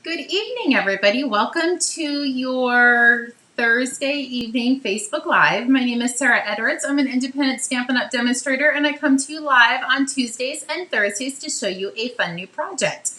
Good evening, everybody. Welcome to your Thursday evening Facebook Live. My name is Sarah Edwards. I'm an independent Stampin' Up demonstrator, and I come to you live on Tuesdays and Thursdays to show you a fun new project.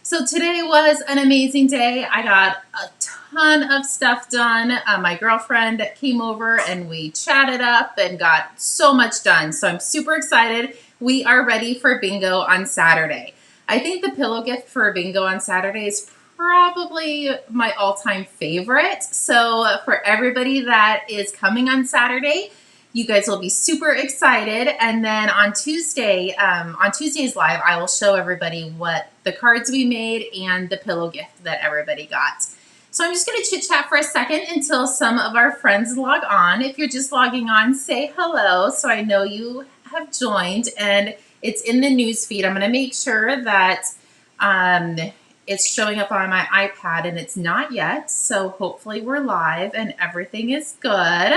So today was an amazing day. I got a ton of stuff done. My girlfriend came over and we chatted up and got so much done. So I'm super excited. We are ready for bingo on Saturday. I think the pillow gift for bingo on Saturday is probably my all-time favorite. So for everybody that is coming on Saturday, you guys will be super excited. And then on Tuesday's live, I will show everybody what the cards we made and the pillow gift that everybody got. So I'm just going to chit chat for a second until some of our friends log on. If you're just logging on, say hello so I know you have joined and it's in the news feed. I'm going to make sure that it's showing up on my iPad, and it's not yet, so hopefully we're live and everything is good.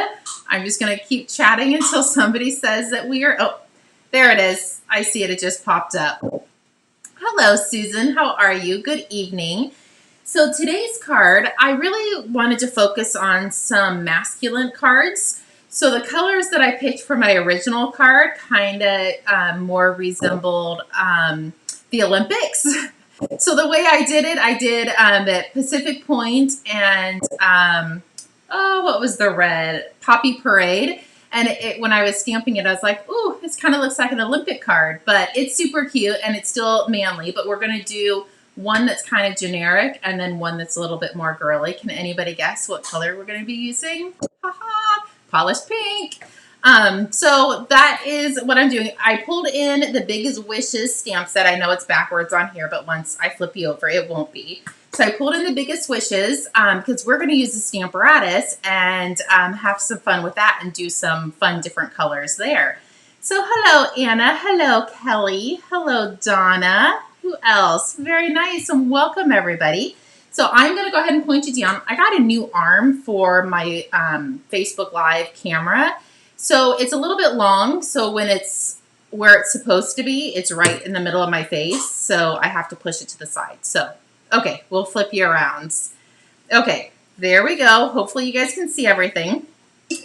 I'm just going to keep chatting until somebody says that we are, oh, there it is. I see it, it just popped up. Hello, Susan, how are you? Good evening. So today's card, I really wanted to focus on some masculine cards. So the colors that I picked for my original card kind of more resembled the Olympics. So the way I did it, I did the Pacific Point and, what was the red? Poppy Parade. And when I was stamping it, I was like, ooh, this kind of looks like an Olympic card. But it's super cute and it's still manly. But we're going to do one that's kind of generic and then one that's a little bit more girly. Can anybody guess what color we're going to be using? Ha-ha, polished pink. So that is what I'm doing. I pulled in the biggest Wishes stamp set. I know it's backwards on here, but once I flip you over, it won't be. So I pulled in the biggest Wishes because we're going to use the Stamparatus and have some fun with that and do some fun different colors there. So hello, Anna. Hello, Kelly. Hello, Donna. Who else? Very nice, and welcome, everybody. So I'm going to go ahead and point you down. I got a new arm for my Facebook Live camera. So it's a little bit long, so when it's where it's supposed to be, it's right in the middle of my face, so I have to push it to the side. So, okay, we'll flip you around. Okay, there we go. Hopefully you guys can see everything.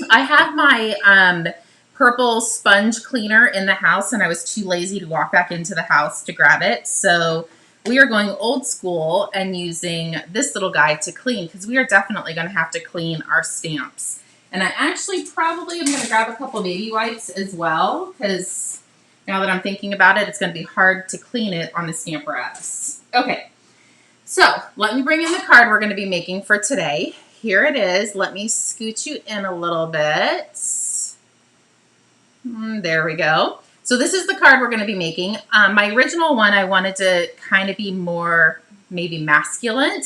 I have my purple sponge cleaner in the house, and I was too lazy to walk back into the house to grab it, so we are going old school and using this little guy to clean, because we are definitely going to have to clean our stamps. And I actually probably am going to grab a couple baby wipes as well, because now that I'm thinking about it, it's going to be hard to clean it on the Stamparatus. Okay, so let me bring in the card we're going to be making for today. Here it is. Let me scoot you in a little bit. There we go. So this is the card we're going to be making. My original one, I wanted to kind of be more maybe masculine.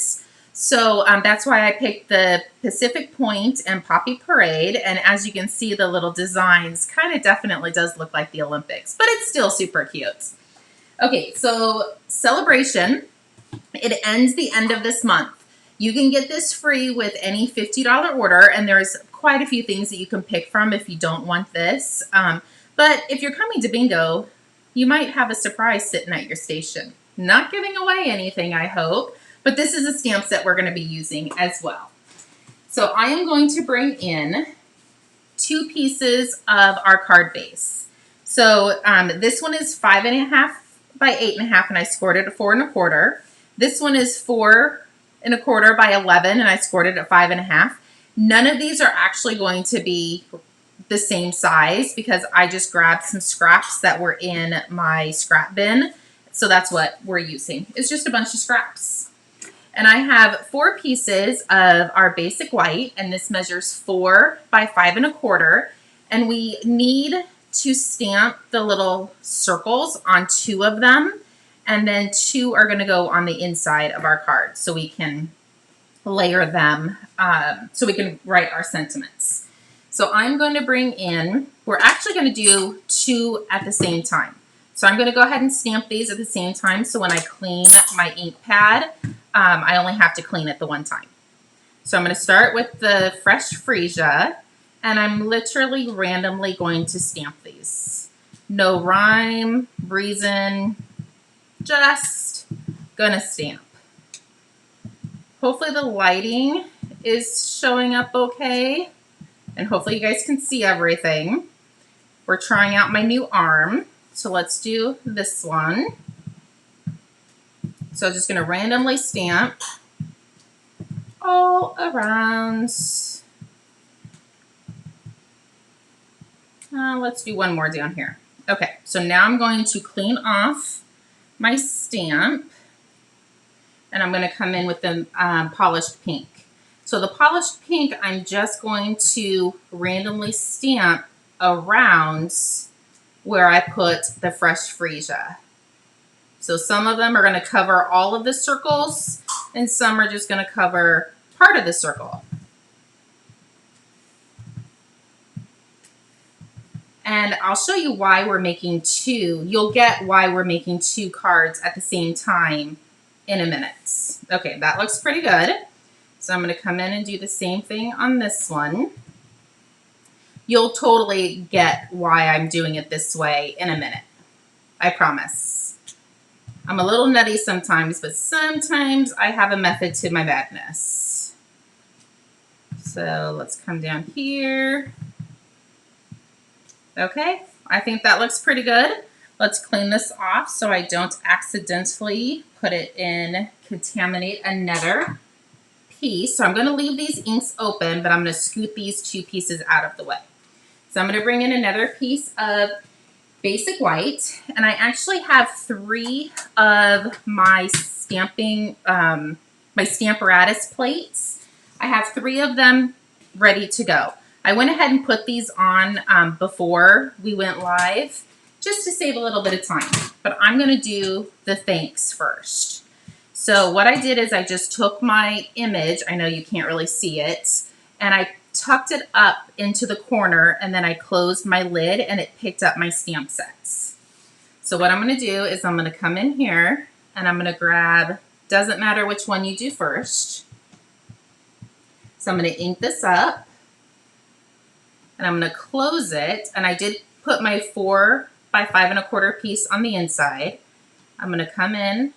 So that's why I picked the Pacific Point and Poppy Parade. And as you can see, the little designs kind of definitely does look like the Olympics, but it's still super cute. Okay, so Celebration, it ends the end of this month. You can get this free with any $50 order, and there's quite a few things that you can pick from if you don't want this. But if you're coming to bingo, you might have a surprise sitting at your station. Not giving away anything, I hope. But this is a stamp set we're going to be using as well. So I am going to bring in 2 pieces of our card base. So this one is 5.5 by 8.5, and I scored it at 4 1/4. This one is 4 1/4 by 11, and I scored it at 5.5. None of these are actually going to be the same size because I just grabbed some scraps that were in my scrap bin. So that's what we're using. It's just a bunch of scraps. And I have 4 pieces of our basic white, and this measures 4 by 5 1/4. And we need to stamp the little circles on 2 of them, and then 2 are going to go on the inside of our card so we can layer them, so we can write our sentiments. So I'm going to bring in, we're actually going to do 2 at the same time. So I'm going to go ahead and stamp these at the same time, so when I clean my ink pad, I only have to clean it the one time. So I'm going to start with the Fresh Freesia, and I'm literally randomly going to stamp these. No rhyme, reason, just gonna stamp. Hopefully the lighting is showing up okay. And hopefully you guys can see everything. We're trying out my new arm. So let's do this one. So I'm just going to randomly stamp all around. Let's do one more down here. Okay, so now I'm going to clean off my stamp. And I'm going to come in with the polished pink. So the polished pink, I'm just going to randomly stamp around where I put the fresh freesia. So some of them are going to cover all of the circles, and some are just going to cover part of the circle. And I'll show you why we're making two. You'll get why we're making two cards at the same time in a minute. Okay, that looks pretty good. So I'm going to come in and do the same thing on this one. You'll totally get why I'm doing it this way in a minute. I promise. I'm a little nutty sometimes, but sometimes I have a method to my madness. So let's come down here. Okay, I think that looks pretty good. Let's clean this off so I don't accidentally put it in, contaminate another piece. So I'm going to leave these inks open, but I'm going to scoot these two pieces out of the way. So I'm going to bring in another piece of basic white, and I actually have 3 of my stamping, my Stamparatus plates. I have 3 of them ready to go. I went ahead and put these on before we went live, just to save a little bit of time. But I'm going to do the thanks first. So what I did is I just took my image, I know you can't really see it, and I tucked it up into the corner, and then I closed my lid and it picked up my stamp sets. So what I'm going to do is I'm going to come in here and I'm going to grab, doesn't matter which one you do first. So I'm going to ink this up and I'm going to close it, and I did put my 4 by 5 1/4 piece on the inside. I'm going to come in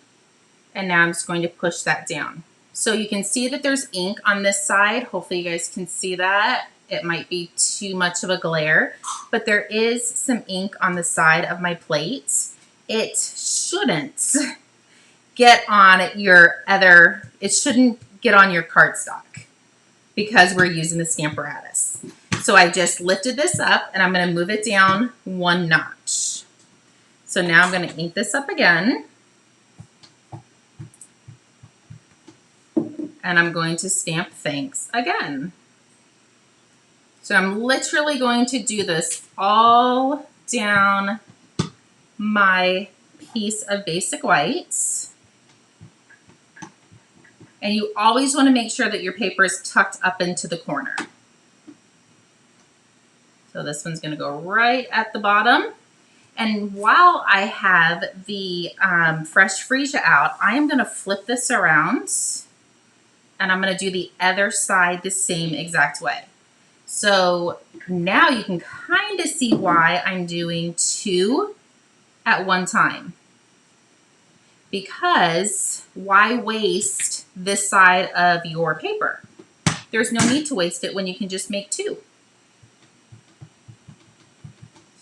and now I'm just going to push that down. So you can see that there's ink on this side. Hopefully you guys can see that. It might be too much of a glare, but there is some ink on the side of my plate. It shouldn't get on your it shouldn't get on your cardstock because we're using the Stamparatus. So I just lifted this up and I'm going to move it down 1 notch. So now I'm going to ink this up again. And I'm going to stamp thanks again. So I'm literally going to do this all down my piece of basic whites. And you always want to make sure that your paper is tucked up into the corner. So this one's going to go right at the bottom. And while I have the fresh freesia out, I am going to flip this around. And I'm going to do the other side the same exact way. So now you can kind of see why I'm doing 2 at one time. Because why waste this side of your paper? There's no need to waste it when you can just make 2.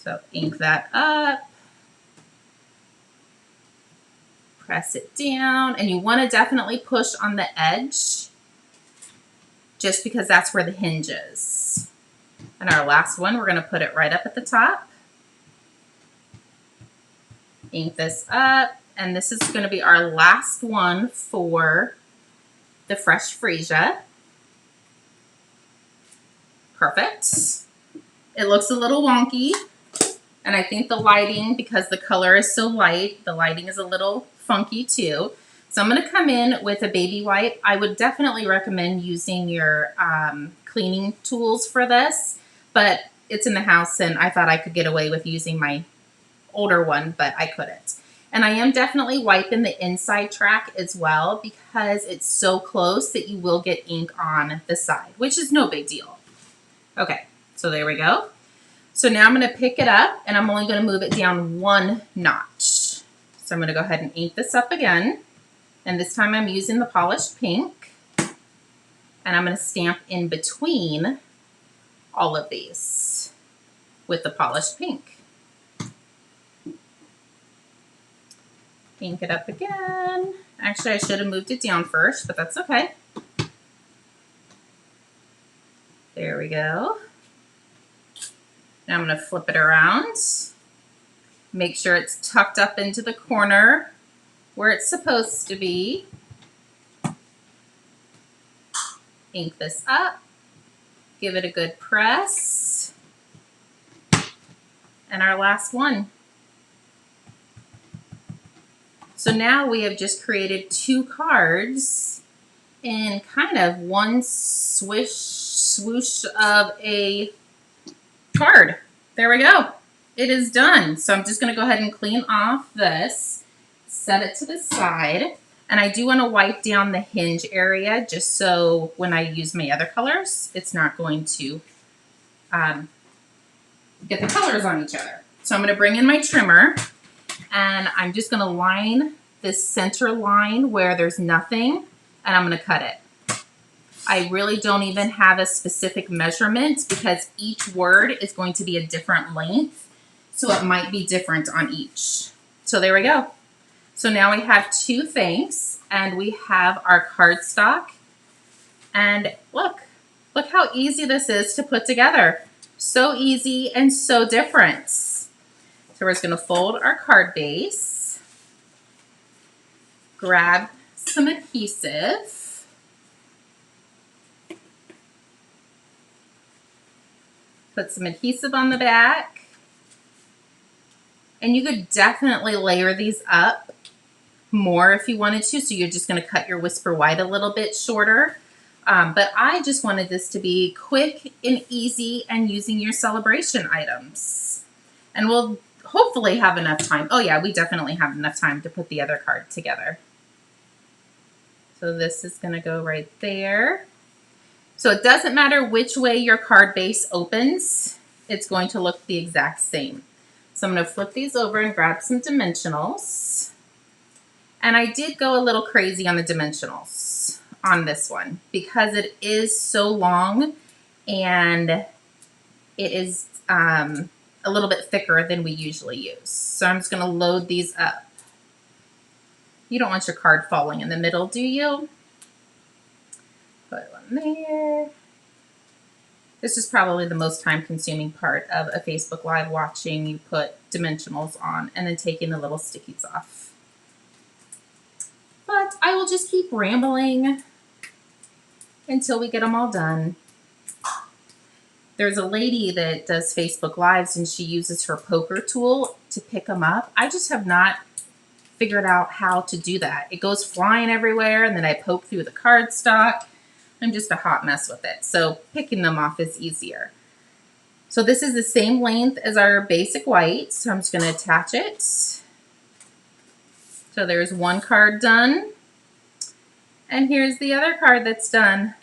So ink that up. Press it down, and you want to definitely push on the edge just because that's where the hinge is. And our last one, we're going to put it right up at the top. Ink this up, and this is going to be our last one for the fresh freesia. Perfect. It looks a little wonky, and I think the lighting, because the color is so light, the lighting is a little funky too. So I'm going to come in with a baby wipe. I would definitely recommend using your cleaning tools for this, but it's in the house and I thought I could get away with using my older one, but I couldn't. And I am definitely wiping the inside track as well because it's so close that you will get ink on the side, which is no big deal. Okay, so there we go. So now I'm going to pick it up and I'm only going to move it down 1 notch. So I'm going to go ahead and ink this up again. And this time I'm using the polished pink. And I'm going to stamp in between all of these with the polished pink. Ink it up again. Actually, I should have moved it down first, but that's okay. There we go. Now I'm going to flip it around. Make sure it's tucked up into the corner where it's supposed to be. Ink this up. Give it a good press. And our last one. So now we have just created 2 cards in kind of one swoosh of a card. There we go. It is done. So I'm just going to go ahead and clean off this, set it to the side, and I do want to wipe down the hinge area just so when I use my other colors, it's not going to get the colors on each other. So I'm going to bring in my trimmer, and I'm just going to line this center line where there's nothing, and I'm going to cut it. I really don't even have a specific measurement because each word is going to be a different length, so it might be different on each. So there we go. So now we have 2 thanks, and we have our cardstock. And look how easy this is to put together. So easy and so different. So we're just going to fold our card base, grab some adhesive, put some adhesive on the back, and you could definitely layer these up more if you wanted to. So you're just going to cut your Whisper White a little bit shorter. But I just wanted this to be quick and easy and using your celebration items. And we'll hopefully have enough time. Oh yeah, we definitely have enough time to put the other card together. So this is going to go right there. So it doesn't matter which way your card base opens, it's going to look the exact same. So I'm going to flip these over and grab some dimensionals. And I did go a little crazy on the dimensionals on this one because it is so long and it is a little bit thicker than we usually use. So I'm just going to load these up. You don't want your card falling in the middle, do you? Put one there. This is probably the most time-consuming part of a Facebook Live, watching you put dimensionals on and then taking the little stickies off. But I will just keep rambling until we get them all done. There's a lady that does Facebook Lives and she uses her poker tool to pick them up. I just have not figured out how to do that. It goes flying everywhere and then I poke through the cardstock. I'm just a hot mess with it. So picking them off is easier. So this is the same length as our basic white. So I'm just going to attach it. So there's one card done. And here's the other card that's done.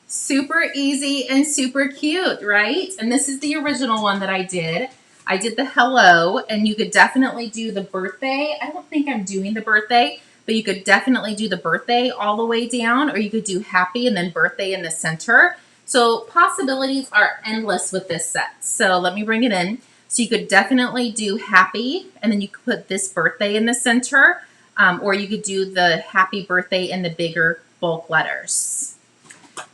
Super easy and super cute, right? And this is the original one that I did. I did the hello, and you could definitely do the birthday. I don't think I'm doing the birthday, but you could definitely do the birthday all the way down, or you could do happy and then birthday in the center. So possibilities are endless with this set. So let me bring it in. So you could definitely do happy, and then you could put this birthday in the center, or you could do the happy birthday in the bigger bulk letters.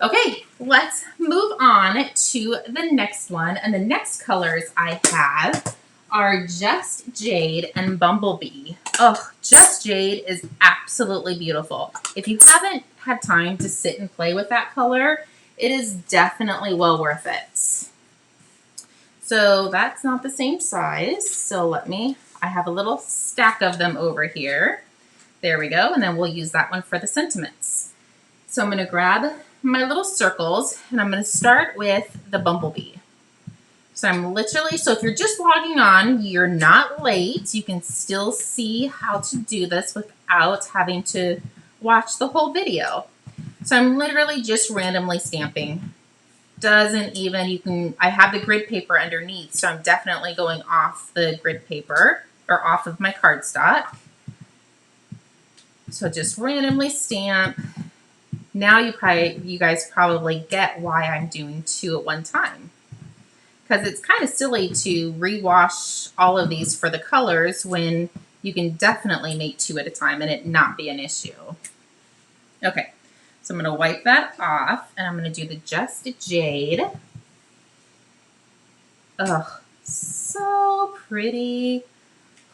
Okay, let's move on to the next one. And the next colors I have are Just Jade and Bumblebee. Oh, Just Jade is absolutely beautiful. If you haven't had time to sit and play with that color, it is definitely well worth it. So that's not the same size. So I have a little stack of them over here. There we go. And then we'll use that one for the sentiments. So I'm going to grab my little circles and I'm going to start with the Bumblebee. So so if you're just logging on, you're not late. You can still see how to do this without having to watch the whole video. So I'm literally just randomly stamping. I have the grid paper underneath, so I'm definitely going off the grid paper or off of my cardstock. So just randomly stamp. Now you guys probably get why I'm doing 2 at one time. Because it's kind of silly to rewash all of these for the colors when you can definitely make 2 at a time and it not be an issue. Okay, so I'm going to wipe that off and I'm going to do the Just Jade. Ugh, so pretty.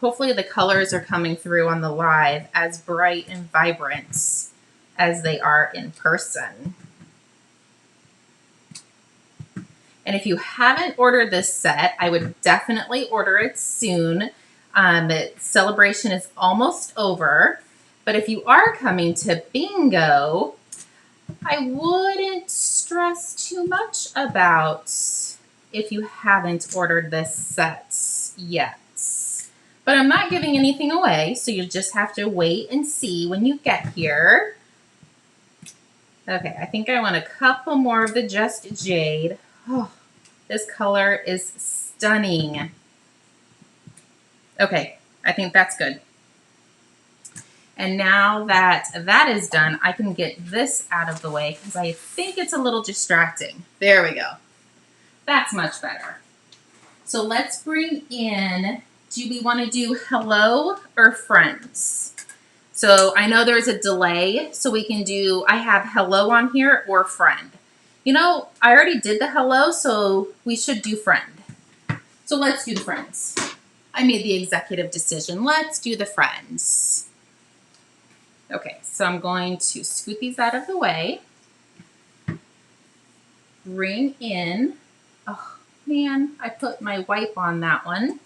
Hopefully the colors are coming through on the live as bright and vibrant as they are in person. And if you haven't ordered this set, I would definitely order it soon. The celebration is almost over. But if you are coming to bingo, I wouldn't stress too much about if you haven't ordered this set yet. But I'm not giving anything away, so you'll just have to wait and see when you get here. Okay, I think I want a couple more of the Just Jade. Oh, this color is stunning. Okay, I think that's good. And now that that is done, I can get this out of the way because I think it's a little distracting. There we go. That's much better. So let's bring in, do we want to do hello or friends? So I know there's a delay, so we can do, I have hello on here or friend. You know, I already did the hello, so we should do friend. So let's do the friends. I made the executive decision. Let's do the friends. Okay, so I'm going to scoot these out of the way. Bring in, oh man, I put my wipe on that one.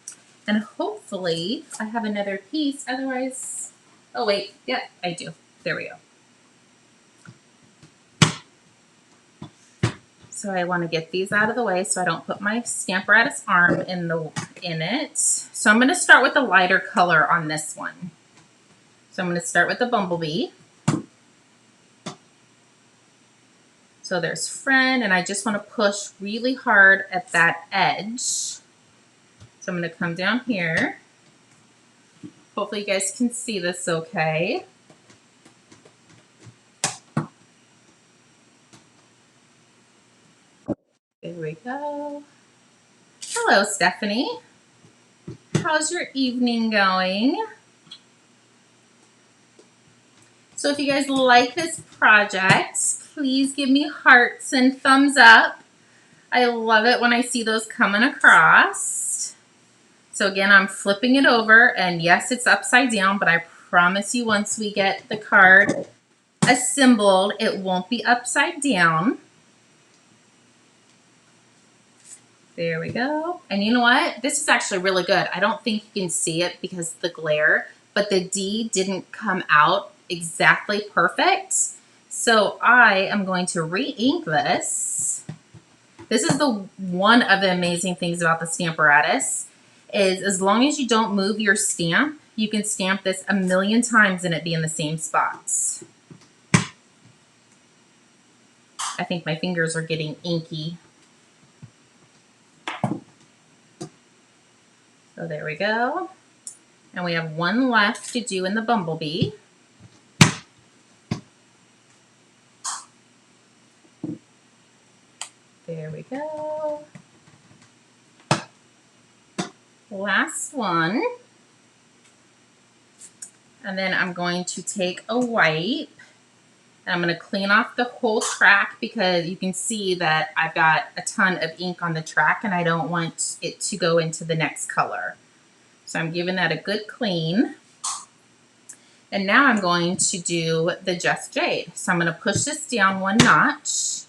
And hopefully I have another piece, otherwise, oh wait, yeah, I do. There we go. So I want to get these out of the way so I don't put my Stamparatus arm in it. So I'm going to start with a lighter color on this one. So I'm going to start with the bumblebee. So there's friend, and I just want to push really hard at that edge. So I'm going to come down here. Hopefully you guys can see this okay. There we go. Hello, Stephanie. How's your evening going? So if you guys like this project, please give me hearts and thumbs up. I love it when I see those coming across. So again, I'm flipping it over, and yes, it's upside down, but I promise you once we get the card assembled, it won't be upside down. There we go. And you know what? This is actually really good. I don't think you can see it because of the glare, but the D didn't come out exactly perfect. So I am going to re-ink this. This is the one of the amazing things about the Stamparatus is as long as you don't move your stamp, you can stamp this a million times and it be in the same spots. I think my fingers are getting inky. So there we go. And we have one left to do in the bumblebee. There we go. Last one. And then I'm going to take a wipe and I'm going to clean off the whole track because you can see that I've got a ton of ink on the track and I don't want it to go into the next color. So I'm giving that a good clean. And now I'm going to do the Just Jade. So I'm going to push this down one notch.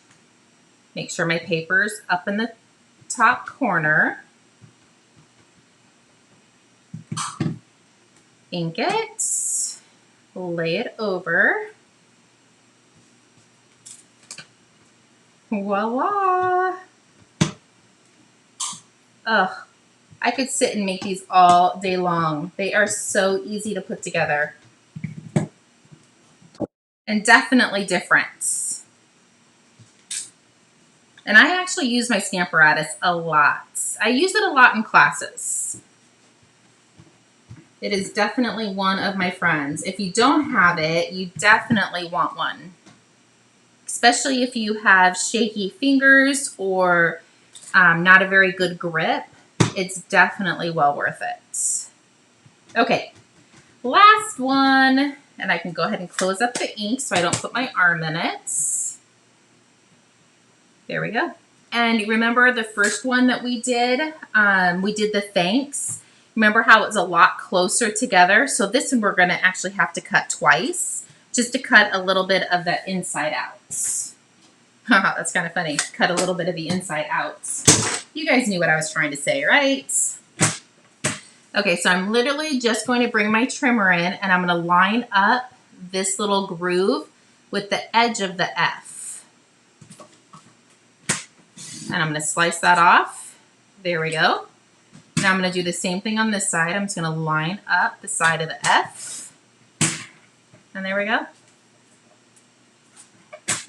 Make sure my paper's up in the top corner. Ink it. Lay it over. Voila! Ugh, I could sit and make these all day long. They are so easy to put together. And definitely different. And I actually use my Stamparatus a lot. I use it a lot in classes. It is definitely one of my friends. If you don't have it, you definitely want one. especially if you have shaky fingers or not a very good grip. It's definitely well worth it. Okay, last one, and I can go ahead and close up the ink so I don't put my arm in it. There we go. And remember the first one that we did the thanks. Remember how it was a lot closer together? So this one we're going to actually have to cut twice, just to cut a little bit of the inside out. That's kind of funny. Cut a little bit of the inside out. You guys knew what I was trying to say, right? Okay, so I'm literally just going to bring my trimmer in and I'm going to line up this little groove with the edge of the F. And I'm going to slice that off. There we go. Now I'm going to do the same thing on this side. I'm just going to line up the side of the F. And there we go.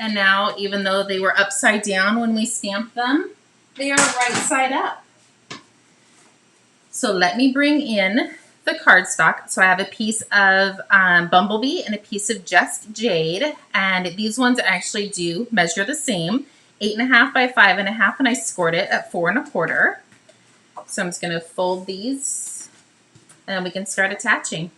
And now, even though they were upside down when we stamped them, they are right side up. So let me bring in the cardstock. So I have a piece of Bumblebee and a piece of Just Jade. And these ones actually do measure the same. 8.5 by 5.5, and I scored it at 4 1/4. So I'm just going to fold these and we can start attaching.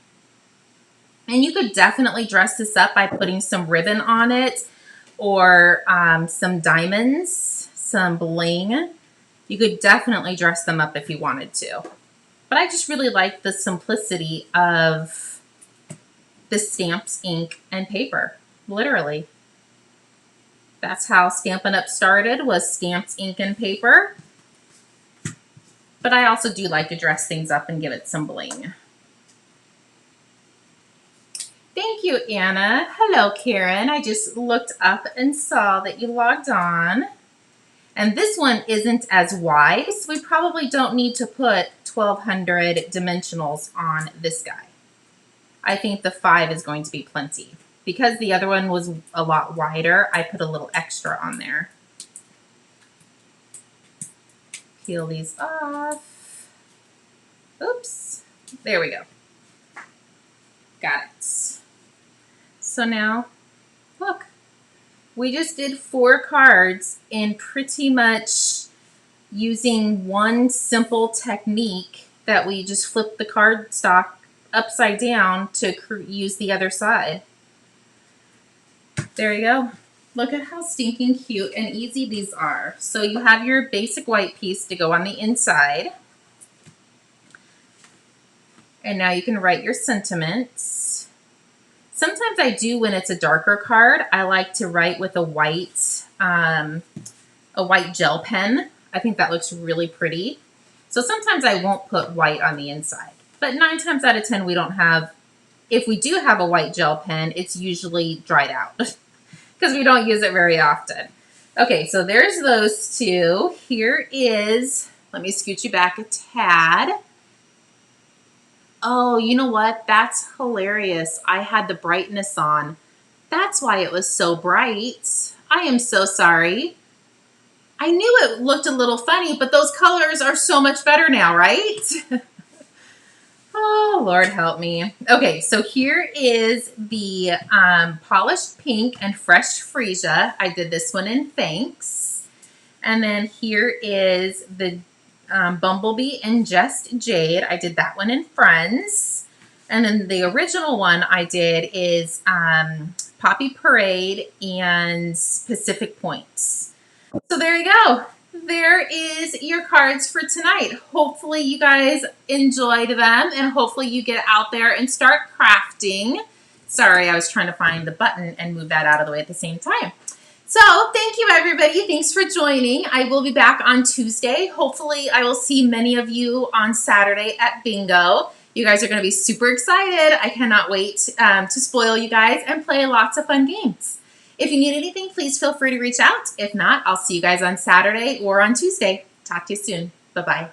And you could definitely dress this up by putting some ribbon on it or some diamonds, some bling. You could definitely dress them up if you wanted to. But I just really like the simplicity of the stamps, ink, and paper, literally. That's how Stampin' Up started, was stamps, ink, and paper. But I also do like to dress things up and give it some bling. Thank you, Anna. Hello, Karen. I just looked up and saw that you logged on. And this one isn't as wide, so we probably don't need to put 1200 dimensionals on this guy. I think the 5 is going to be plenty. Because the other one was a lot wider, I put a little extra on there. Peel these off. Oops. There we go. Got it. So now, look. We just did 4 cards in pretty much using one simple technique that we just flipped the cardstock upside down to use the other side. There you go. Look at how stinking cute and easy these are. So you have your basic white piece to go on the inside. And now you can write your sentiments. Sometimes I do, when it's a darker card, I like to write with a white gel pen. I think that looks really pretty. So sometimes I won't put white on the inside. But 9 times out of 10 we don't have, if we do have a white gel pen, it's usually dried out. Because we don't use it very often. Okay, so there's those 2. Here is, let me scoot you back a tad. Oh, you know what? That's hilarious. I had the brightness on. That's why it was so bright. I am so sorry. I knew it looked a little funny, but those colors are so much better now, right? Oh, Lord help me. Okay, so here is the polished pink and fresh freesia. I did this one in thanks. And then here is the Bumblebee and Just Jade. I did that one in friends. And then the original one I did is Poppy Parade and Pacific Points. So there you go. There is your cards for tonight. Hopefully you guys enjoyed them and hopefully you get out there and start crafting. Sorry, I was trying to find the button and move that out of the way at the same time. So thank you, everybody. Thanks for joining. I will be back on Tuesday. Hopefully I will see many of you on Saturday at Bingo. You guys are going to be super excited. I cannot wait to spoil you guys and play lots of fun games. If you need anything, please feel free to reach out. If not, I'll see you guys on Saturday or on Tuesday. Talk to you soon. Bye-bye.